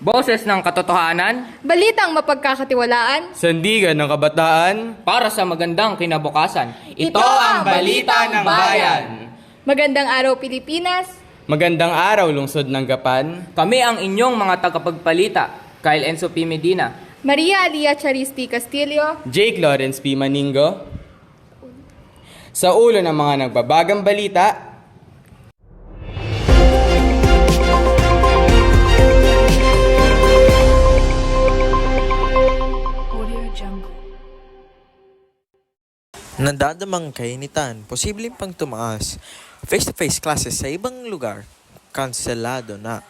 Boses ng katotohanan Balitang mapagkakatiwalaan. Sandigan ng kabataan. para sa magandang kinabukasan. Ito ang Balita ng Bayan. Magandang araw, Pilipinas. Magandang araw, lungsod ng Gapan. Kami ang inyong mga tagapagbalita, Kyle Enzo P. Medina. Maria Alia Charisti Castillo. Jake Lawrence P. Maningo. Sa ulo ng mga nagbabagang balita, Nadadamang kainitan, posibleng pang tumaas. Face-to-face classes sa ibang lugar, kanselado na.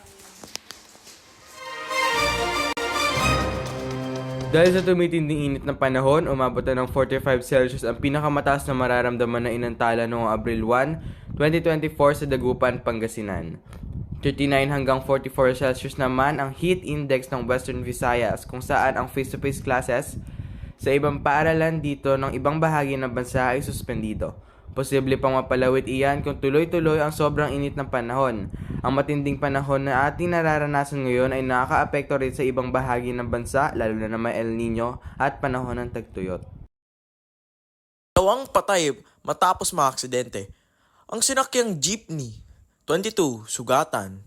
dahil sa tumitinding init ng panahon, umabot na ng 45 Celsius ang pinakamataas na mararamdaman na inantala noong Abril 1, 2024 sa Dagupan, Pangasinan. 39 hanggang 44 Celsius naman ang heat index ng Western Visayas, kung saan ang face-to-face classes sa ibang paaralan dito ng ibang bahagi ng bansa ay suspendido. Posible pang mapalawit iyan kung tuloy-tuloy ang sobrang init ng panahon. Ang matinding panahon na ating nararanasan ngayon ay nakakaapekto rin sa ibang bahagi ng bansa, lalo na may El Nino at panahon ng tagtuyot. Dalawang patay matapos maaksidente. Ang sinakyang jeepney, 22 sugatan.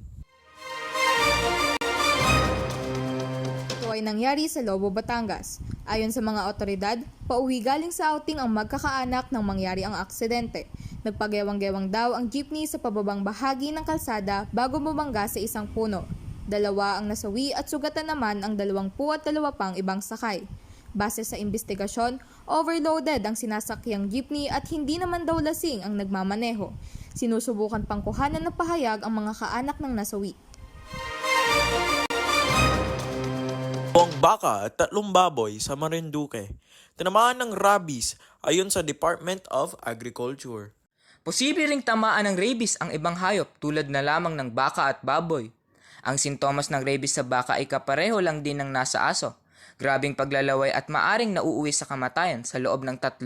Ito ay nangyari sa Lobo, Batangas. Ayon sa mga otoridad, pauwi galing sa outing ang magkakaanak nang mangyari ang aksidente. Nagpagewang-gewang daw ang jeepney sa pababang bahagi ng kalsada bago bumangga sa isang puno. 2 ang nasawi at sugatan naman ang 22 pang ibang sakay. Base sa investigasyon, overloaded ang sinasakyang jeepney at hindi naman daw lasing ang nagmamaneho. Sinusubukan pang kuhanan ng pahayag ang mga kaanak ng nasawi. Buong baka at 3 baboy sa Marinduque. Tinamaan ng rabies ayon sa Department of Agriculture. Posible ring tamaan ng rabies ang ibang hayop tulad na lamang ng baka at baboy. Ang sintomas ng rabies sa baka ay kapareho lang din ng nasa aso. Grabing paglalaway at maaring nauuwi sa kamatayan sa loob ng 3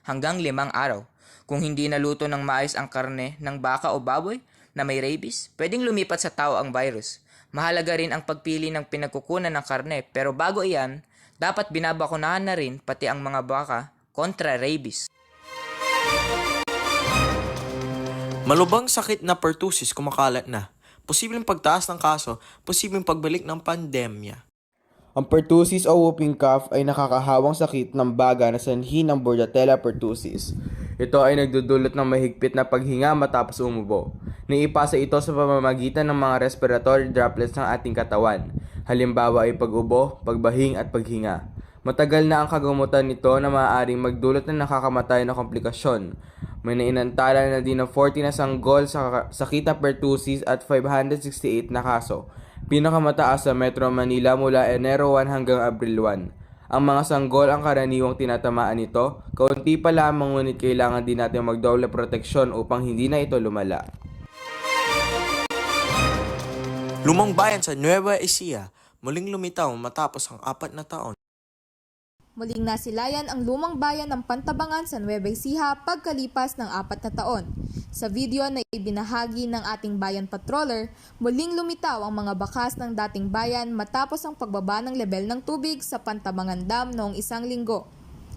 hanggang 5 araw. Kung hindi naluto ng maayos ang karne ng baka o baboy na may rabies, pwedeng lumipat sa tao ang virus. Mahalaga rin ang pagpili ng pinagkukunan ng karne, pero bago iyan, dapat binabakunahan na rin pati ang mga baka kontra rabies. Malubhang sakit na pertussis kumakalat na. Posibleng pagtaas ng kaso, posibleng pagbalik ng pandemya. Ang pertussis o whooping cough ay nakakahawang sakit ng baga na sanhi ng Bordetella pertussis. Ito ay nagdudulot ng mahigpit na paghinga matapos umubo. Naiipasa ito sa pamamagitan ng mga respiratory droplets ng ating katawan. Halimbawa ay pag-ubo, pagbahing at paghinga. Matagal na ang kagamutan nito na maaaring magdulot ng nakakamatay na komplikasyon. May nainantala na din ng 40 na sanggol sa sakit na pertussis at 568 na kaso. Pinakamataas sa Metro Manila mula Enero 1 hanggang Abril 1. Ang mga sanggol ang karaniwang tinatamaan nito, kaunti pa lamang ngunit kailangan din natin magdoble proteksyon upang hindi na ito lumala. Lumang bayan sa Nueva Ecija, muling lumitaw matapos ang 4 na taon. Muling nasilayan ang lumang bayan ng Pantabangan sa Nueva Ecija pagkalipas ng 4 na taon. Sa video na ibinahagi ng ating bayan patroller, muling lumitaw ang mga bakas ng dating bayan matapos ang pagbaba ng level ng tubig sa Pantabangan Dam noong 1 linggo.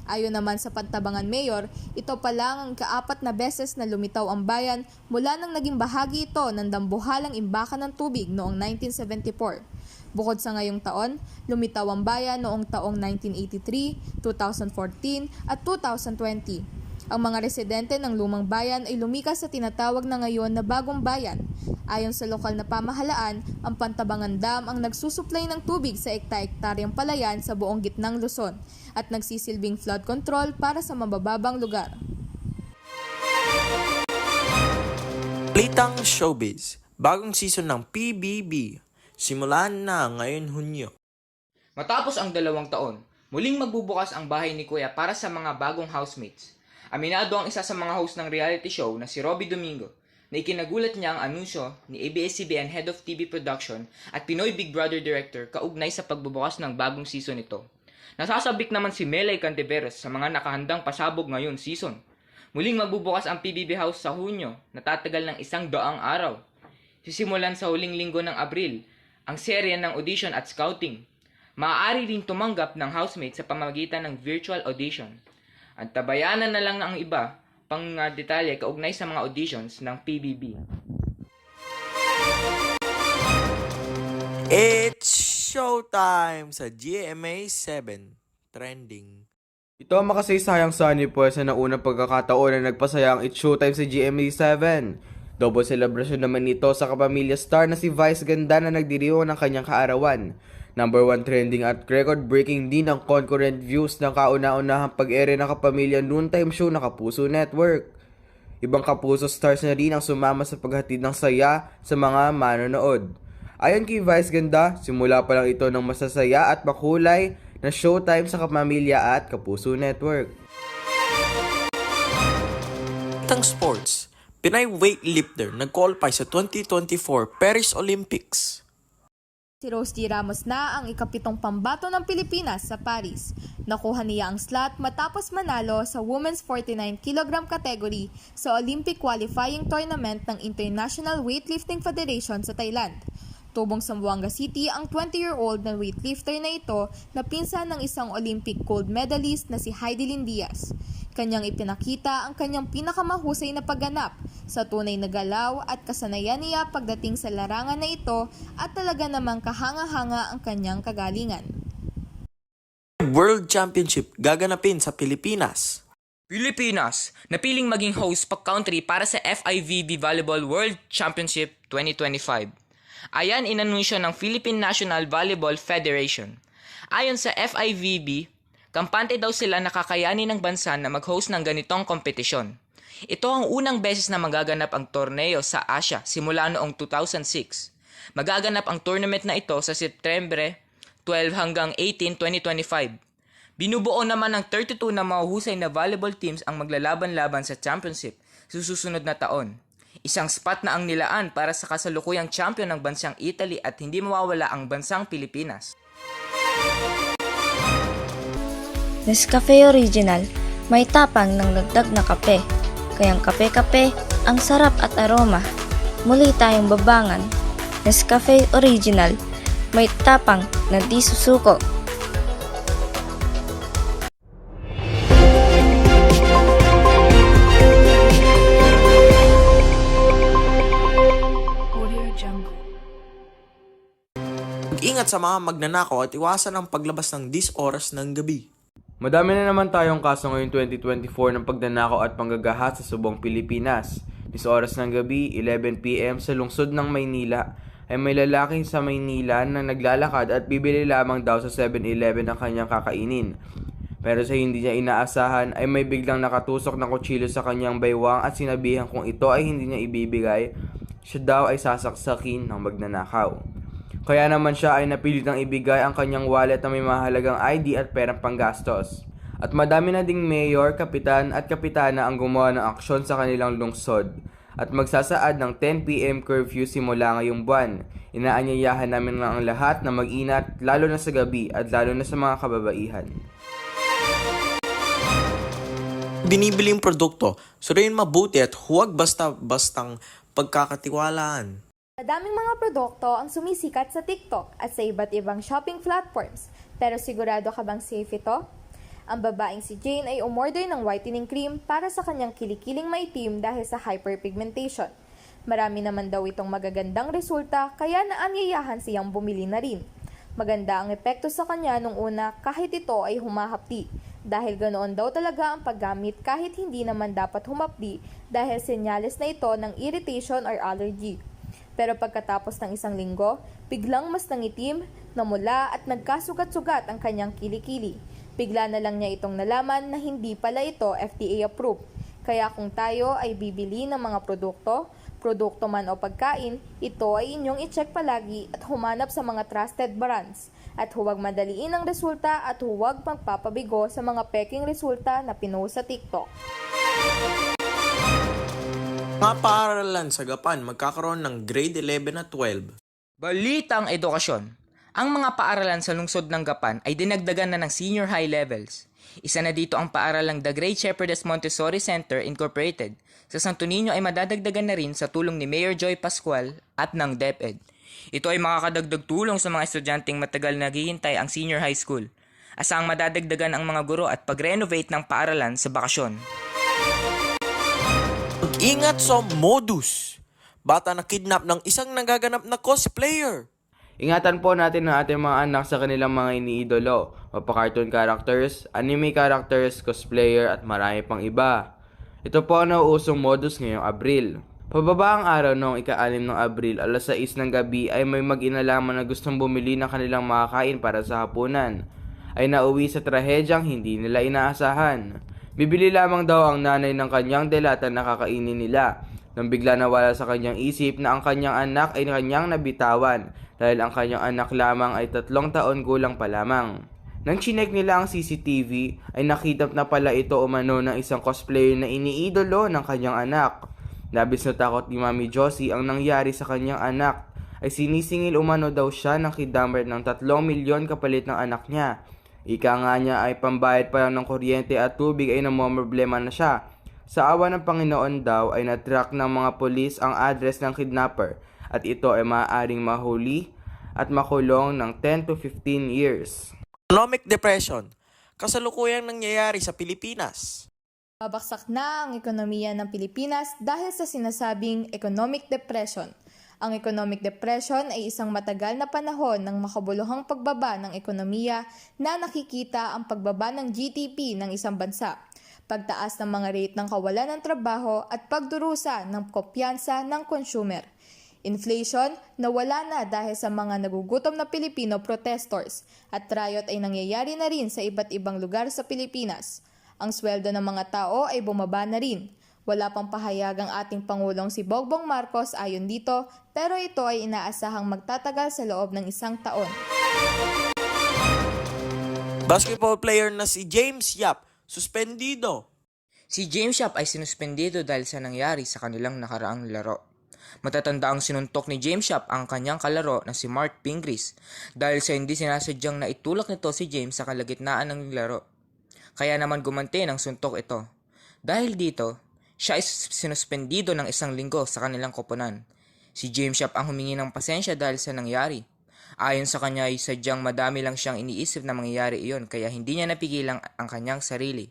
Ayon naman sa Pantabangan Mayor, ito pa lang ang ka-4 na beses na lumitaw ang bayan mula nang naging bahagi ito ng dambuhalang imbakan ng tubig noong 1974. Bukod sa ngayong taon, lumitaw ang bayan noong taong 1983, 2014 at 2020. Ang mga residente ng lumang bayan ay lumikas sa tinatawag na ngayon na bagong bayan. Ayon sa lokal na pamahalaan, ang Pantabangan Dam ang nagsusuplay ng tubig sa ekta-ektaryang palayan sa buong gitnang Luzon at nagsisilbing flood control para sa mabababang lugar. Balitang showbiz, bagong season ng PBB. Simulan na ngayon Hunyo. Matapos ang 2 taon, muling magbubukas ang bahay ni Kuya para sa mga bagong housemates. Aminado ang isa sa mga host ng reality show na si Robby Domingo na ikinagulat niya ang anunsyo ni ABS-CBN Head of TV Production at Pinoy Big Brother Director kaugnay sa pagbubukas ng bagong season nito. Nasasabik naman si Melay Cantiveros sa mga nakahandang pasabog ngayon season. Muling magbubukas ang PBB House sa Hunyo na tatagal ng 100 araw. Sisimulan sa huling linggo ng Abril ang serye ng audition at scouting. Maaari rin tumanggap ng housemate sa pamamagitan ng virtual audition. At tabayanan na lang ang iba pang detalye kaugnay sa mga auditions ng PBB. It's showtime sa GMA 7 Trending. Ito ang makasaysayang Sunny Boy sa naunang pagkakataon na nagpasaya ang It's Showtime sa GMA7. Double celebration naman ito sa kapamilya star na si Vice Ganda na nagdiriwang ng kanyang kaarawan. Number 1 trending at record-breaking din ang concurrent views ng kauna-unahang pag-ere ng kapamilya noontime show na Kapuso Network. Ibang Kapuso stars na rin ang sumama sa paghatid ng saya sa mga manonood. Ayon kay Vice Ganda, simula pa lang ito ng masasaya at makulay na showtime sa kapamilya at Kapuso Network. Itang sports, Pinay weightlifter nag-qualify sa 2024 Paris Olympics. Si Rose G. Ramos na ang ikapitong pambato ng Pilipinas sa Paris. Nakuha niya ang slot matapos manalo sa Women's 49 kg category sa Olympic Qualifying Tournament ng International Weightlifting Federation sa Thailand. Tubong Zamboanga City ang 20-year-old na weightlifter na ito na pinsan ng isang Olympic gold medalist na si Heidelin Diaz. Kanyang ipinakita ang kanyang pinakamahusay na pagganap sa tunay na galaw at kasanayan niya pagdating sa larangan na ito at talaga namang kahanga-hanga ang kanyang kagalingan. World Championship gaganapin sa Pilipinas. Pilipinas, napiling maging host country para sa FIVB Volleyball World Championship 2025. Ayan inanunsyo ng Philippine National Volleyball Federation. Ayon sa FIVB, kampante daw sila na kakayanin ng bansa na mag-host ng ganitong kompetisyon. Ito ang unang beses na magaganap ang torneo sa Asia simula noong 2006. Magaganap ang tournament na ito sa Setyembre 12 hanggang 18, 2025. Binubuo naman ng 32 na mahuhusay na volleyball teams ang maglalaban-laban sa championship sa susunod na taon. Isang spot na ang nilaan para sa kasalukuyang champion ng bansang Italy at hindi mawawala ang bansang Pilipinas. Nescafe Original, may tapang ng dagdag na kape. Kayang kape-kape, ang sarap at aroma. Muli tayong babangan. Nescafe Original, may tapang na di susuko. Mag-ingat sa mga magnanakaw at iwasan ang paglabas ng 10 oras ng gabi. Madami na naman tayong kaso ngayong 2024 ng pagnanakaw at panggagaha sa subong Pilipinas. 10 oras ng gabi, 11 PM sa lungsod ng Maynila ay may lalaki sa Maynila na naglalakad at bibili lamang daw sa 7-Eleven ang kanyang kakainin. Pero sa hindi niya inaasahan ay may biglang nakatusok ng kutsilyo sa kanyang baywang at sinabihan kung ito ay hindi niya ibibigay, siya daw ay sasaksakin ng magnanakaw. Kaya naman siya ay napilitang ibigay ang kanyang wallet na may mahalagang ID at perang panggastos. At madami na ding mayor, kapitan at kapitana ang gumawa ng aksyon sa kanilang lungsod at magsasaad ng 10 PM curfew simula ngayong buwan. Inaanyayahan namin ang lahat na mag-ingat lalo na sa gabi at lalo na sa mga kababaihan. Binibiling produkto, suriin mabuti at huwag basta-bastang pagkakatiwalaan. Madaming mga produkto ang sumisikat sa TikTok at sa iba't ibang shopping platforms. Pero sigurado ka bang safe ito? Ang babaeng si Jane ay umorder ng whitening cream para sa kanyang kilikiling maitim dahil sa hyperpigmentation. Marami naman daw itong magagandang resulta kaya naanyayahan siyang bumili na rin. Maganda ang epekto sa kanya nung una kahit ito ay humahapdi. Dahil ganoon daw talaga ang paggamit kahit hindi naman dapat humapdi dahil senyales na ito ng irritation or allergy. Pero pagkatapos ng isang linggo, biglang mas nangitim, namula at nagkasugat-sugat ang kanyang kilikili. Bigla na lang niya itong nalaman na hindi pala ito FDA approved. Kaya kung tayo ay bibili ng mga produkto man o pagkain, ito ay inyong i-check palagi at humanap sa mga trusted brands. At huwag madaliin ang resulta at huwag magpapabigo sa mga peking resulta na pinost sa TikTok. Mga paaralan sa Gapan magkakaroon ng grade 11 at 12. Balitang edukasyon. Ang mga paaralan sa lungsod ng Gapan ay dinagdagan na ng senior high levels. Isa na dito ang paaralang The Great Shepherdess Montessori Center Incorporated. Sa Santo Niño ay madadagdagan na rin sa tulong ni Mayor Joy Pascual at ng DepEd. Ito ay makakadagdag tulong sa mga estudyanteng matagal naghihintay ang senior high school. Asang madadagdagan ang mga guro at pag-renovate ng paaralan sa bakasyon. Ingat sa modus. Bata na kidnap ng isang nagaganap na cosplayer. Ingatan po natin ang ating mga anak sa kanilang mga iniidolo, mapa-cartoon characters, anime characters, cosplayer at marami pang iba. Ito po ang nauusong modus ngayong Abril. Pababa ang araw noong ika-6 ng Abril, alas 6 ng gabi ay may mag-ina lamang na gustong bumili ng kanilang makakain para sa hapunan. Ay nauwi sa trahedyang hindi nila inaasahan. Bibili lamang daw ang nanay ng kanyang delata na kakainin nila. Nang bigla nawala sa kanyang isip na ang kanyang anak ay kanyang nabitawan dahil ang kanyang anak lamang ay 3 taon gulang pa lamang. Nang chinek nila ang CCTV ay nakita na pala ito umano ng isang cosplayer na iniidolo ng kanyang anak. Labis na takot ni Mami Josie ang nangyari sa kanyang anak ay sinisingil umano daw siya ng kidnapper ng 3 milyon kapalit ng anak niya. Ika nga niya ay pambayad pa lang ng kuryente at tubig ay namomroblema na siya. Sa awa ng Panginoon daw ay natrack ng mga polis ang address ng kidnapper at ito ay maaaring mahuli at makulong ng 10 to 15 years. Economic depression. Kasalukuyang nangyayari sa Pilipinas. Babaksak na ang ekonomiya ng Pilipinas dahil sa sinasabing economic depression. Ang economic depression ay isang matagal na panahon ng makabuluhang pagbaba ng ekonomiya na nakikita ang pagbaba ng GDP ng isang bansa, pagtaas ng mga rate ng kawalan ng trabaho at pagdurusa ng kumpiyansa ng consumer. Inflation na wala na dahil sa mga nagugutom na Pilipino protestors at riot ay nangyayari na rin sa iba't ibang lugar sa Pilipinas. Ang sweldo ng mga tao ay bumaba na rin. Wala pang pahayag ang ating Pangulong si Bongbong Marcos ayon dito, pero ito ay inaasahang magtatagal sa loob ng 1 taon. Basketball player na si James Yap, suspendido. Si James Yap ay sinuspendido dahil sa nangyari sa kanilang nakaraang laro. Matatanda ang sinuntok ni James Yap ang kanyang kalaro na si Mark Pingris dahil sa hindi sinasadyang naitulak nito si James sa kalagitnaan ng laro. Kaya naman gumanti ng suntok ito. Dahil dito, siya ay sinuspendido ng 1 linggo sa kanilang koponan. Si James Yap ang humingi ng pasensya dahil sa nangyari. Ayon sa kanya ay sadyang madami lang siyang iniisip na mangyayari iyon kaya hindi niya napigilan ang kanyang sarili.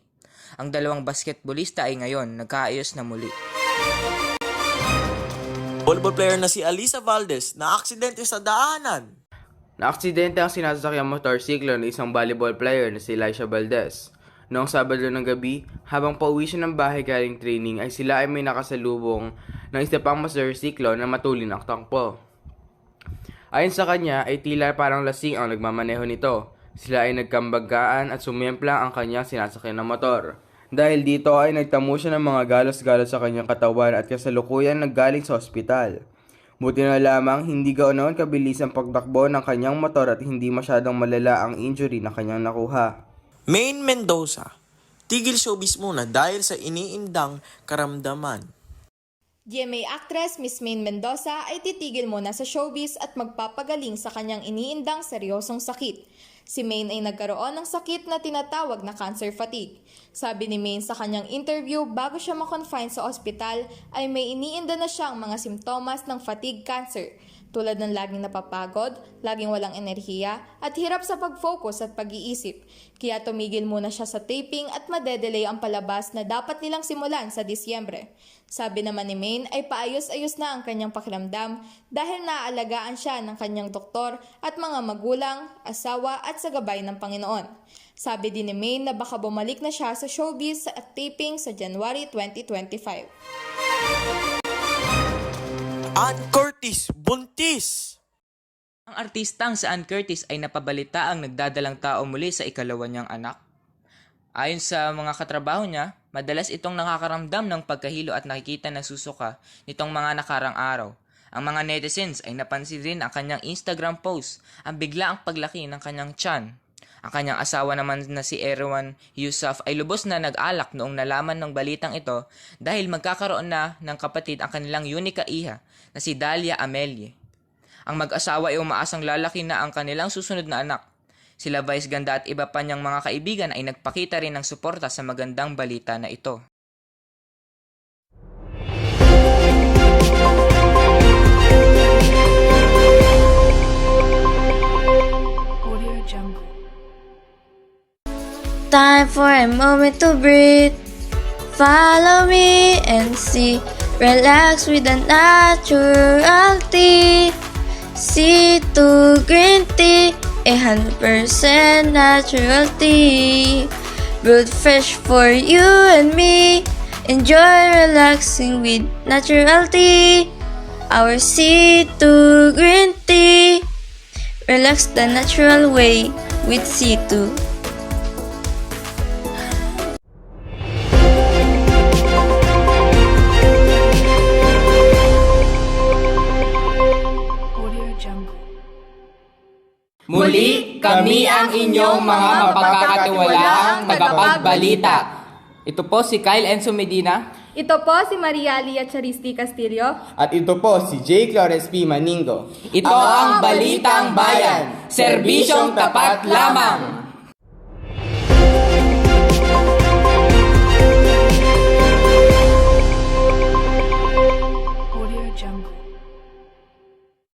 Ang dalawang basketballista ay ngayon nagkaayos na muli. Volleyball player na si Alisa Valdez na aksidente sa daanan. Naaksidente ang sinasakyang motorsiklo ng isang volleyball player na si Elisha Valdez. Noong Sabado ng gabi, habang pauwi siya ng bahay galing training ay sila ay may nakasalubong ng isa pang motorsiklo na matulin ang takbo. Ayon sa kanya ay tila parang lasing ang nagmamaneho nito. Sila ay nagkambagaan at sumemplang ang kanyang sinasakyan ng motor. Dahil dito ay nagtamo siya ng mga galos-galos sa kanyang katawan at kasalukuyan naggaling sa ospital. Buti na lamang hindi gaon kabilis ang pagtakbo ng kanyang motor at hindi masyadong malala ang injury na kanyang nakuha. Maine Mendoza, tigil showbiz muna dahil sa iniindang karamdaman. GMA actress Miss Maine Mendoza ay titigil muna sa showbiz at magpapagaling sa kanyang iniindang seryosong sakit. Si Maine ay nagkaroon ng sakit na tinatawag na cancer fatigue. Sabi ni Maine sa kanyang interview bago siya makonfine sa ospital ay may iniinda na siyang mga simptomas ng fatigue cancer tulad ng laging napapagod, laging walang enerhiya at hirap sa pag-focus at pag-iisip. Kaya tumigil muna siya sa taping at madedelay ang palabas na dapat nilang simulan sa Disyembre. Sabi naman ni Maine ay paayos-ayos na ang kanyang pakiramdam dahil naaalagaan siya ng kanyang doktor at mga magulang, asawa at sa gabay ng Panginoon. Sabi din ni Maine na baka bumalik na siya sa showbiz at taping sa January 2025. Ann Curtis, buntis! Ang artistang si Ann Curtis ay napabalita ang nagdadalang tao muli sa ikalawa niyang anak. Ayon sa mga katrabaho niya, madalas itong nakakaramdam ng pagkahilo at nakikita na susuka nitong mga nakarang araw. Ang mga netizens ay napansin rin ang kanyang Instagram post, ang biglaang paglaki ng kanyang tiyan. Ang kanyang asawa naman na si Erwan Yusuf ay lubos na nag-alak noong nalaman ng balitang ito dahil magkakaroon na ng kapatid ang kanilang unika iha na si Dalia Amelie. Ang mag-asawa ay umaasang lalaki na ang kanilang susunod na anak. Sila Vice Ganda at iba pa niyang mga kaibigan ay nagpakita rin ng suporta sa magandang balita na ito. time for a moment to breathe. Follow me and see. Relax with the natural tea. C2 green tea, 100% natural tea. Brewed fresh for you and me. Enjoy relaxing with natural tea. Our C2 green tea. Relax the natural way with C2. Muli, kami ang inyong mga mapagkakatiwalaang tagapagbalita. Ito po si Kyle Enzo Medina. Ito po si Maria Lia Charisti Castillo. At ito po si J. Flores P. Maningo. Ito ang Balitang Bayan, serbisyong tapat lamang.